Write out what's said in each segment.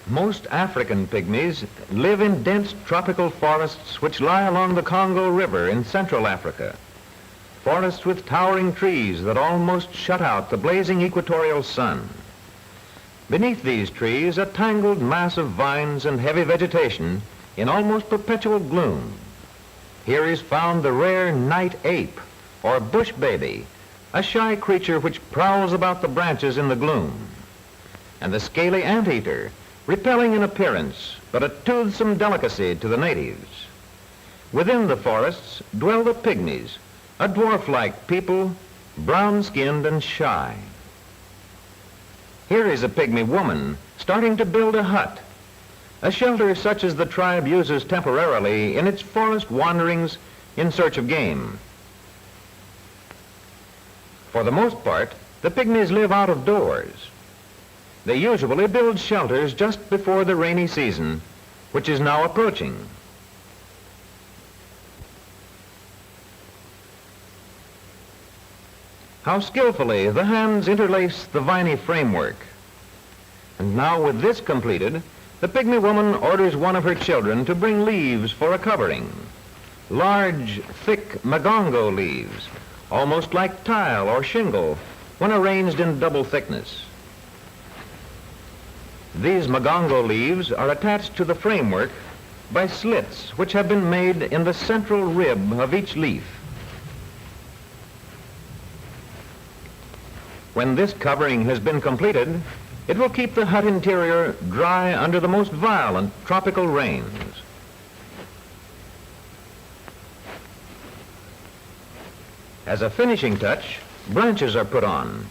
Most African pygmies live in dense tropical forests which lie along the Congo River in Central Africa. Forests with towering trees that almost shut out the blazing equatorial sun. Beneath these trees, a tangled mass of vines and heavy vegetation in almost perpetual gloom. Here is found the rare night ape, or bush baby, a shy creature which prowls about the branches in the gloom, and the scaly anteater, repelling in appearance, but a toothsome delicacy to the natives. Within the forests dwell the pygmies, a dwarf-like people, brown-skinned and shy. Here is a pygmy woman starting to build a hut, a shelter such as the tribe uses temporarily in its forest wanderings in search of game. For the most part, the pygmies live out of doors. They usually build shelters just before the rainy season, which is now approaching. How skillfully the hands interlace the viney framework. And now with this completed, the pygmy woman orders one of her children to bring leaves for a covering. Large, thick magongo leaves, almost like tile or shingle when arranged in double thickness. These magongo leaves are attached to the framework by slits which have been made in the central rib of each leaf. When this covering has been completed, it will keep the hut interior dry under the most violent tropical rains. As a finishing touch, branches are put on.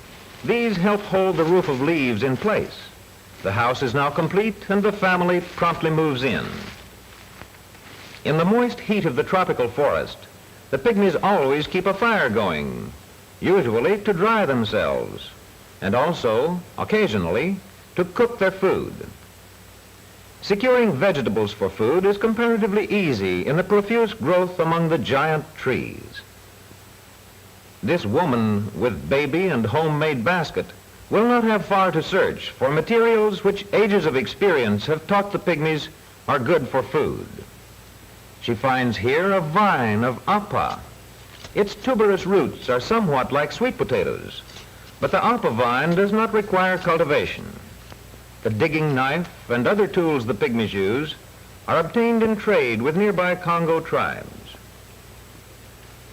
These help hold the roof of leaves in place. The house is now complete and the family promptly moves in. In the moist heat of the tropical forest, the pygmies always keep a fire going, usually to dry themselves, and also, occasionally, to cook their food. Securing vegetables for food is comparatively easy in the profuse growth among the giant trees. This woman with baby and homemade basket will not have far to search for materials which ages of experience have taught the pygmies are good for food. She finds here a vine of apa. Its tuberous roots are somewhat like sweet potatoes, but the apa vine does not require cultivation. The digging knife and other tools the pygmies use are obtained in trade with nearby Congo tribes.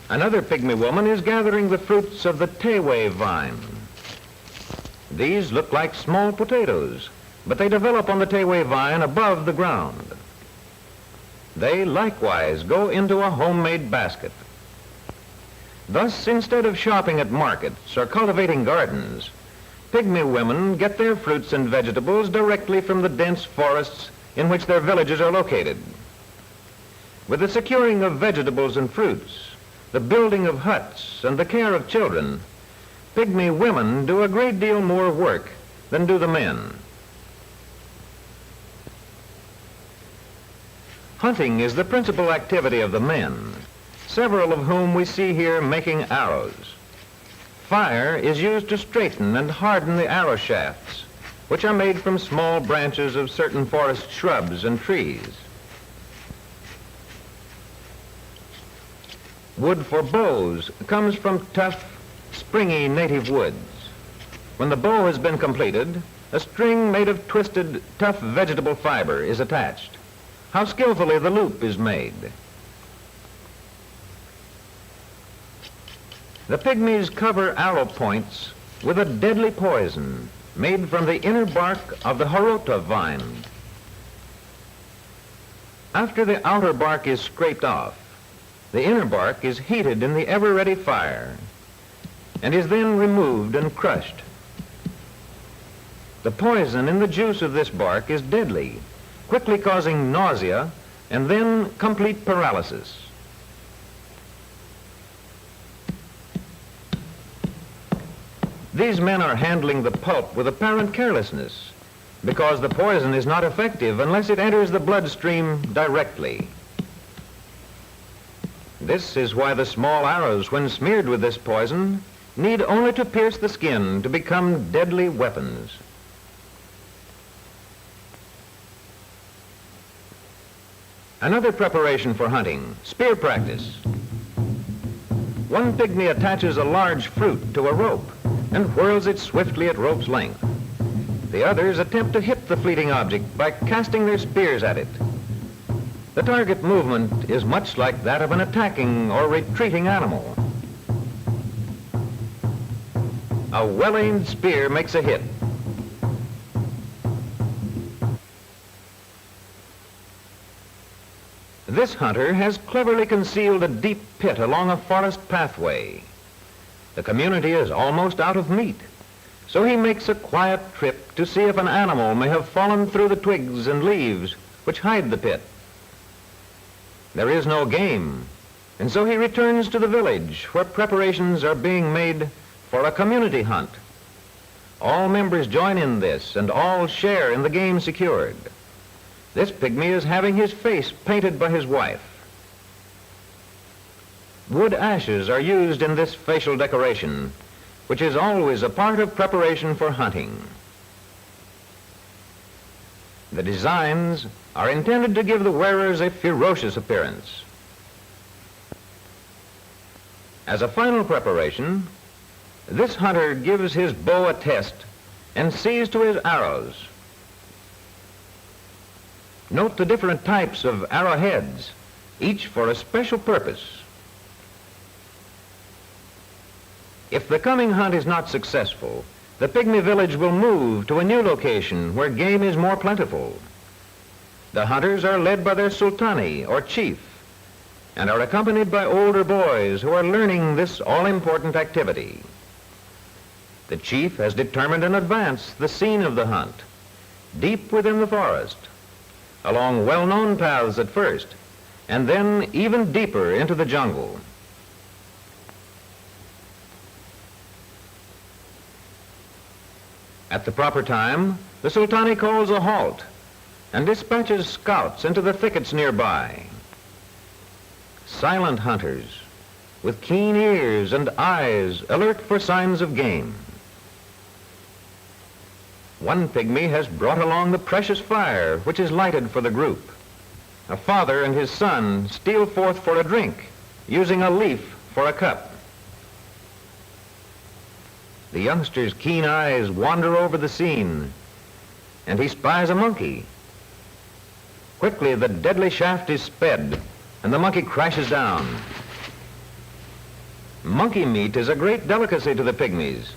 Another pygmy woman is gathering the fruits of the tewe vine. These look like small potatoes, but they develop on the tewe vine above the ground. They likewise go into a homemade basket. Thus, instead of shopping at markets or cultivating gardens, pygmy women get their fruits and vegetables directly from the dense forests in which their villages are located. With the securing of vegetables and fruits, the building of huts, and the care of children, pygmy women do a great deal more work than do the men. Hunting is the principal activity of the men, several of whom we see here making arrows. Fire is used to straighten and harden the arrow shafts, which are made from small branches of certain forest shrubs and trees. Wood for bows comes from tough, springy native woods. When the bow has been completed, a string made of twisted, tough vegetable fiber is attached. How skillfully the loop is made. The pygmies cover arrow points with a deadly poison made from the inner bark of the horota vine. After the outer bark is scraped off, the inner bark is heated in the ever-ready fire and is then removed and crushed. The poison in the juice of this bark is deadly, quickly causing nausea and then complete paralysis. These men are handling the pulp with apparent carelessness because the poison is not effective unless it enters the bloodstream directly. This is why the small arrows, when smeared with this poison, need only to pierce the skin to become deadly weapons. Another preparation for hunting, spear practice. One pygmy attaches a large fruit to a rope and whirls it swiftly at rope's length. The others attempt to hit the fleeting object by casting their spears at it. The target movement is much like that of an attacking or retreating animal. A well-aimed spear makes a hit. This hunter has cleverly concealed a deep pit along a forest pathway. The community is almost out of meat, so he makes a quiet trip to see if an animal may have fallen through the twigs and leaves which hide the pit. There is no game, and so he returns to the village where preparations are being made for a community hunt. All members join in this and all share in the game secured. This pygmy is having his face painted by his wife. Wood ashes are used in this facial decoration, which is always a part of preparation for hunting. The designs are intended to give the wearers a ferocious appearance. As a final preparation, this hunter gives his bow a test and sees to his arrows. Note the different types of arrowheads, each for a special purpose. If the coming hunt is not successful, the pygmy village will move to a new location where game is more plentiful. The hunters are led by their sultani, or chief, and are accompanied by older boys who are learning this all-important activity. The chief has determined in advance the scene of the hunt, deep within the forest, along well-known paths at first, and then even deeper into the jungle. At the proper time, the sultani calls a halt and dispatches scouts into the thickets nearby. Silent hunters, with keen ears and eyes alert for signs of game. One pygmy has brought along the precious fire which is lighted for the group. A father and his son steal forth for a drink, using a leaf for a cup. The youngster's keen eyes wander over the scene, and he spies a monkey. Quickly, the deadly shaft is sped, and the monkey crashes down. Monkey meat is a great delicacy to the pygmies,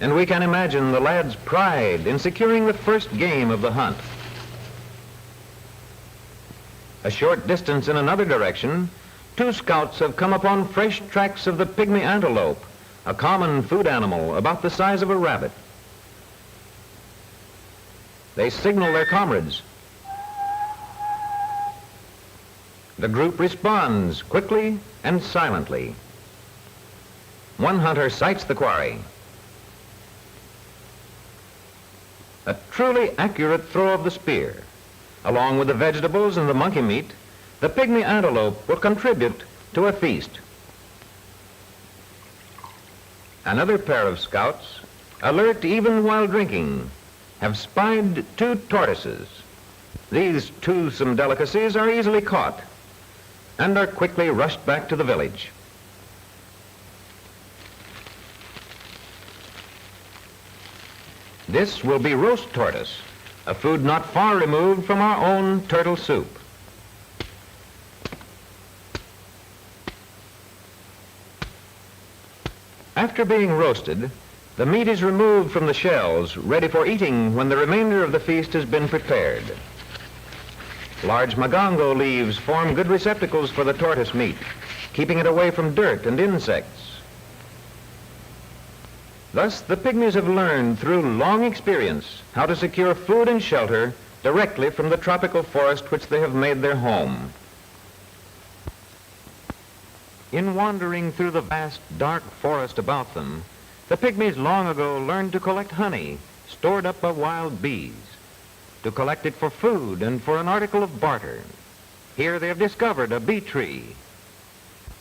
and we can imagine the lad's pride in securing the first game of the hunt. A short distance in another direction, two scouts have come upon fresh tracks of the pygmy antelope, a common food animal about the size of a rabbit. They signal their comrades. The group responds quickly and silently. One hunter sights the quarry. A truly accurate throw of the spear. Along with the vegetables and the monkey meat, the pygmy antelope will contribute to a feast. Another pair of scouts, alert even while drinking, have spied two tortoises. These toothsome delicacies are easily caught and are quickly rushed back to the village. This will be roast tortoise, a food not far removed from our own turtle soup. After being roasted, the meat is removed from the shells, ready for eating when the remainder of the feast has been prepared. Large magango leaves form good receptacles for the tortoise meat, keeping it away from dirt and insects. Thus, the pygmies have learned through long experience how to secure food and shelter directly from the tropical forest which they have made their home. In wandering through the vast, dark forest about them, the pygmies long ago learned to collect honey stored up by wild bees, to collect it for food and for an article of barter. Here they have discovered a bee tree.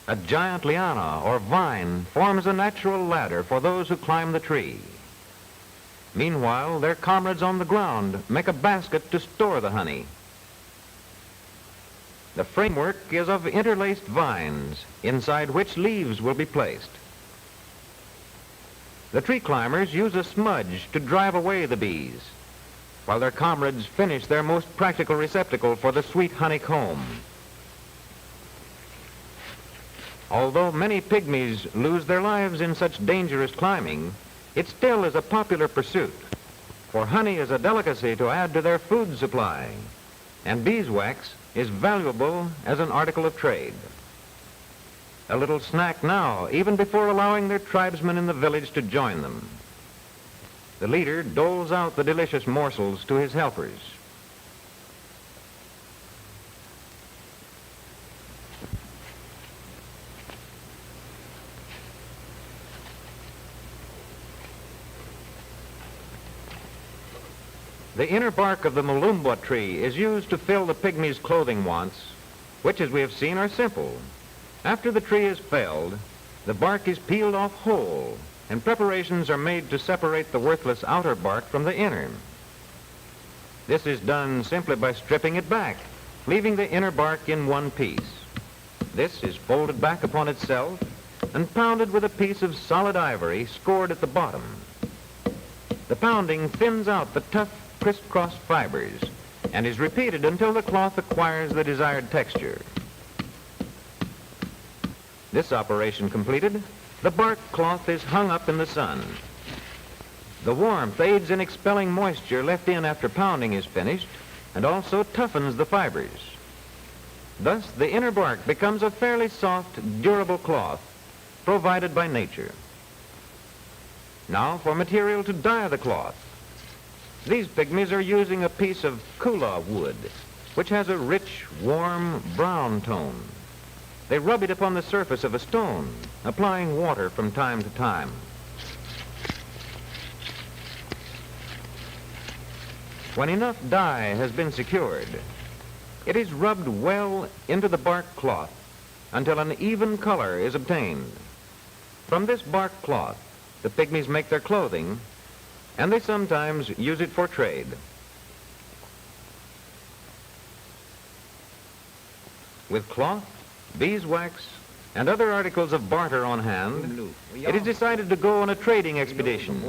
A giant liana or vine forms a natural ladder for those who climb the tree. Meanwhile, their comrades on the ground make a basket to store the honey. The framework is of interlaced vines, inside which leaves will be placed. The tree climbers use a smudge to drive away the bees, while their comrades finish their most practical receptacle for the sweet honeycomb. Although many pygmies lose their lives in such dangerous climbing, it still is a popular pursuit, for honey is a delicacy to add to their food supply, and beeswax is valuable as an article of trade. A little snack now, even before allowing their tribesmen in the village to join them. The leader doles out the delicious morsels to his helpers. The inner bark of the malumba tree is used to fill the pygmies' clothing wants, which, as we have seen, are simple. After the tree is felled, the bark is peeled off whole, and preparations are made to separate the worthless outer bark from the inner. This is done simply by stripping it back, leaving the inner bark in one piece. This is folded back upon itself and pounded with a piece of solid ivory scored at the bottom. The pounding thins out the tough, crisscross fibers and is repeated until the cloth acquires the desired texture. This operation completed, the bark cloth is hung up in the sun. The warmth aids in expelling moisture left in after pounding is finished and also toughens the fibers. Thus, the inner bark becomes a fairly soft, durable cloth provided by nature. Now for material to dye the cloth. These pygmies are using a piece of kula wood, which has a rich, warm, brown tone. They rub it upon the surface of a stone, applying water from time to time. When enough dye has been secured, it is rubbed well into the bark cloth until an even color is obtained. From this bark cloth, the pygmies make their clothing, and they sometimes use it for trade. With cloth, beeswax, and other articles of barter on hand, it is decided to go on a trading expedition.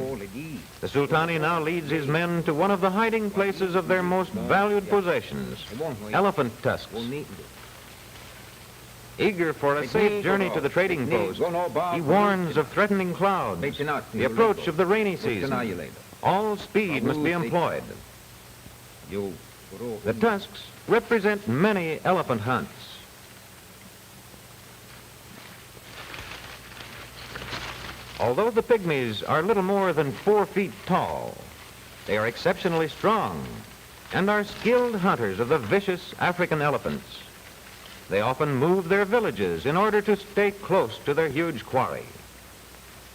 The Sultani now leads his men to one of the hiding places of their most valued possessions, elephant tusks. Eager for a safe journey to the trading post, he warns of threatening clouds, the approach of the rainy season. All speed must be employed. The tusks represent many elephant hunts. Although the pygmies are little more than 4 feet tall, they are exceptionally strong and are skilled hunters of the vicious African elephants. They often move their villages in order to stay close to their huge quarry.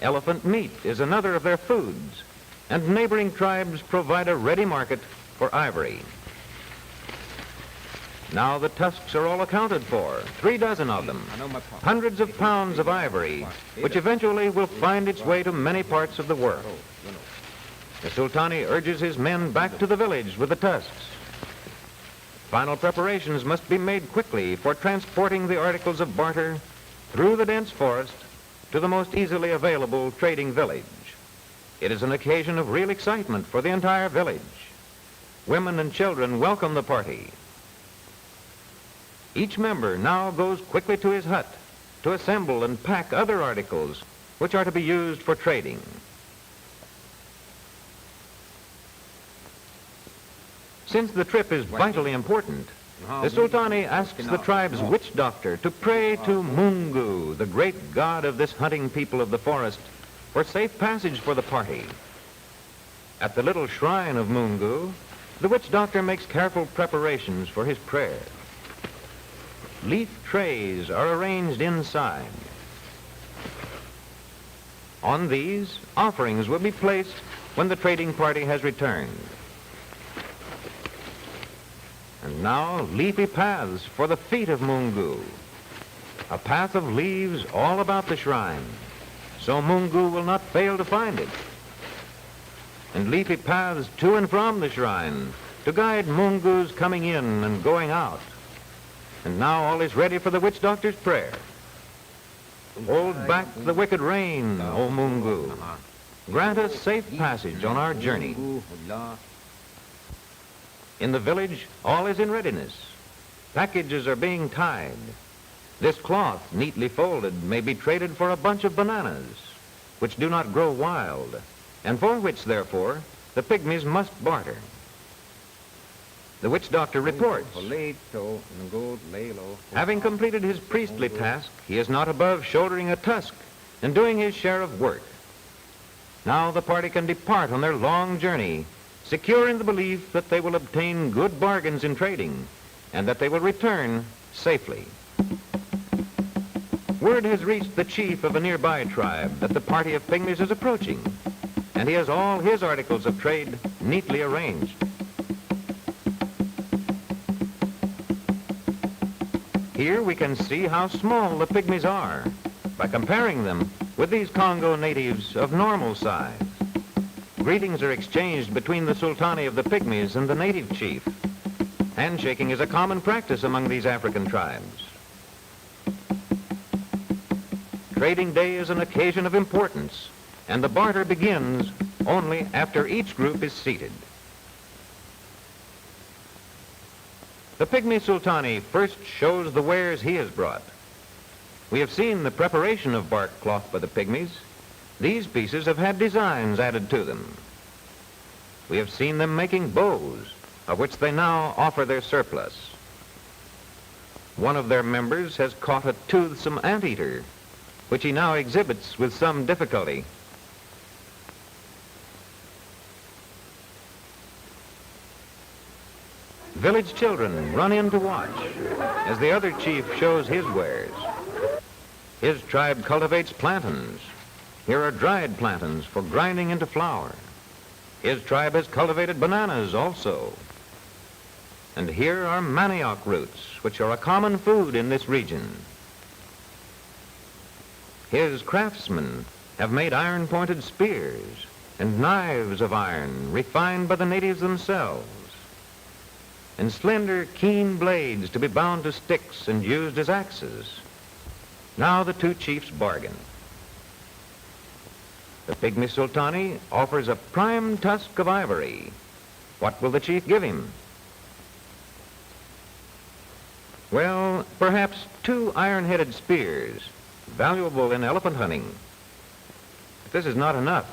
Elephant meat is another of their foods, and neighboring tribes provide a ready market for ivory. Now the tusks are all accounted for, 3 dozen of them, hundreds of pounds of ivory, which eventually will find its way to many parts of the world. The Sultani urges his men back to the village with the tusks. Final preparations must be made quickly for transporting the articles of barter through the dense forest to the most easily available trading village. It is an occasion of real excitement for the entire village. Women and children welcome the party. Each member now goes quickly to his hut to assemble and pack other articles which are to be used for trading. Since the trip is vitally important, the Sultani asks the tribe's witch doctor to pray to Mungu, the great god of this hunting people of the forest, for safe passage for the party. At the little shrine of Mungu, the witch doctor makes careful preparations for his prayer. Leaf trays are arranged inside. On these, offerings will be placed when the trading party has returned. And now, leafy paths for the feet of Mungu. A path of leaves all about the shrine, so Mungu will not fail to find it. And leafy paths to and from the shrine to guide Mungu's coming in and going out. And now all is ready for the witch doctor's prayer. Hold back the wicked rain, O Mungu. Grant us safe passage on our journey. In the village, all is in readiness. Packages are being tied. This cloth, neatly folded, may be traded for a bunch of bananas, which do not grow wild, and for which, therefore, the pygmies must barter. The witch doctor reports. Having completed his priestly task, he is not above shouldering a tusk and doing his share of work. Now the party can depart on their long journey, secure in the belief that they will obtain good bargains in trading and that they will return safely. Word has reached the chief of a nearby tribe that the party of pygmies is approaching, and he has all his articles of trade neatly arranged. Here we can see how small the pygmies are by comparing them with these Congo natives of normal size. Greetings are exchanged between the sultani of the pygmies and the native chief. Handshaking is a common practice among these African tribes. Trading day is an occasion of importance, and the barter begins only after each group is seated. The pygmy sultani first shows the wares he has brought. We have seen the preparation of bark cloth by the pygmies. These pieces have had designs added to them. We have seen them making bows, of which they now offer their surplus. One of their members has caught a toothsome anteater, which he now exhibits with some difficulty. Village children run in to watch as the other chief shows his wares. His tribe cultivates plantains. Here are dried plantains for grinding into flour. His tribe has cultivated bananas also. And here are manioc roots, which are a common food in this region. His craftsmen have made iron-pointed spears and knives of iron refined by the natives themselves, and slender, keen blades to be bound to sticks and used as axes. Now the two chiefs bargain. The pygmy sultani offers a prime tusk of ivory. What will the chief give him? Well, perhaps 2 iron-headed spears, valuable in elephant hunting. But this is not enough.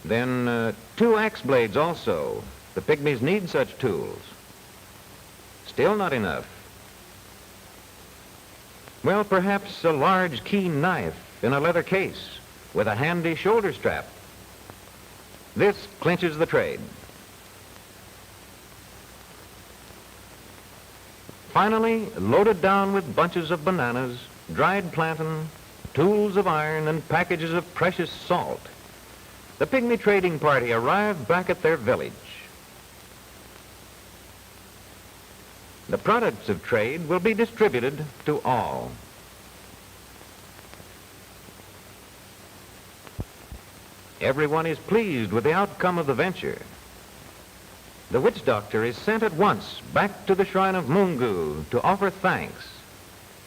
Then 2 axe blades also. The pygmies need such tools. Still not enough. Well, perhaps a large, keen knife in a leather case with a handy shoulder strap. This clinches the trade. Finally, loaded down with bunches of bananas, dried plantain, tools of iron, and packages of precious salt, the pygmy trading party arrived back at their village. The products of trade will be distributed to all. Everyone is pleased with the outcome of the venture. The witch doctor is sent at once back to the shrine of Mungu to offer thanks.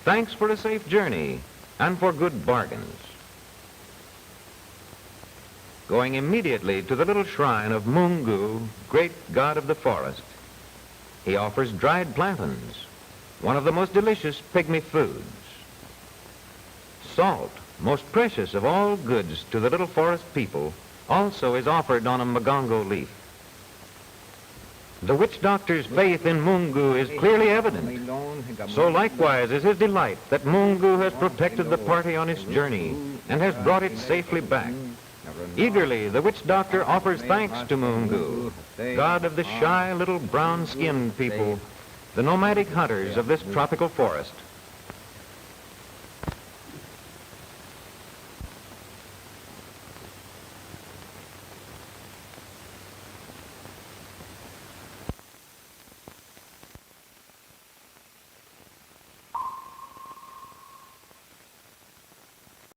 Thanks for a safe journey and for good bargains. Going immediately to the little shrine of Mungu, great god of the forest, he offers dried plantains, one of the most delicious pygmy foods. Salt, most precious of all goods to the little forest people, also is offered on a magongo leaf. The witch doctor's faith in Mungu is clearly evident. So likewise is his delight that Mungu has protected the party on its journey and has brought it safely back. Eagerly, the witch doctor offers thanks to Mungu, god of the shy little brown-skinned people, the nomadic hunters of this tropical forest.